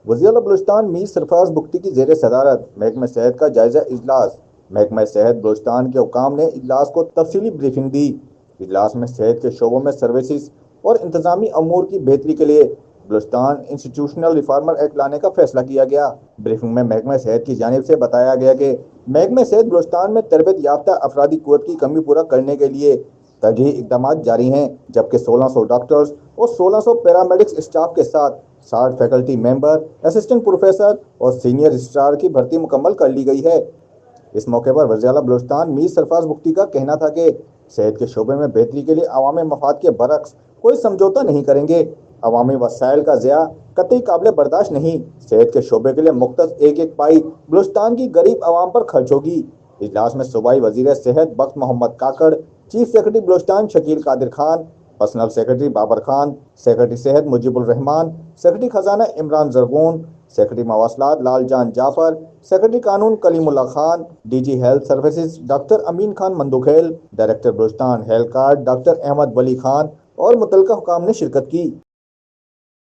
وزیر اعلیٰ بلوچستان میر سرفراز بگٹی کی زیر صدارت محکمہ صحت کا جائزہ اجلاس۔ محکمہ صحت بلوچستان کے حکام نے اجلاس کو تفصیلی بریفنگ دی۔ اجلاس میں صحت کے شعبوں میں سروسز اور انتظامی امور کی بہتری کے لیے بلوچستان انسٹیٹیوشنل ریفارمر ایکٹ لانے کا فیصلہ کیا گیا۔ بریفنگ میں محکمہ صحت کی جانب سے بتایا گیا کہ محکمہ صحت بلوچستان میں تربیت یافتہ افرادی قوت کی کمی پورا کرنے کے لیے ترجیحی اقدامات جاری ہیں، جبکہ 1600 ڈاکٹرز اور 1600 پیرامیڈکس اسٹاف کے ساتھ 60 فیکلٹی ممبر، اسسٹنٹ پروفیسر اور سینئر رجسٹرار کی بھرتی مکمل کر لی گئی ہے۔ اس موقع پر وزیر اعلیٰ بلوچستان میر سرفراز بگٹی کا کہنا تھا کہ صحت کے شعبے میں بہتری کے لیے عوامی مفاد کے برعکس کوئی سمجھوتہ نہیں کریں گے۔ عوامی وسائل کا ضیاع قطعی قابل برداشت نہیں۔ صحت کے شعبے کے لیے مختص ایک ایک پائی بلوچستان کی غریب عوام پر خرچ ہوگی۔ اجلاس میں صوبائی وزیر صحت Bakht Muhammad Kakar, chief secretary Balochistan Shakeel Qadir Khan, personal secretary Babar Khan, secretary صحت مجیب الرحمان، سیکرٹری خزانہ عمران زرغون، سیکرٹری مواصلات لال جان جعفر، سیکرٹری قانون Kaleem Ullah Khan, D G health services doctor Amin Khan Mandokhel, director Balochistan health card doctor Ahmed Wali Khan اور متعلقہ حکام نے شرکت کی۔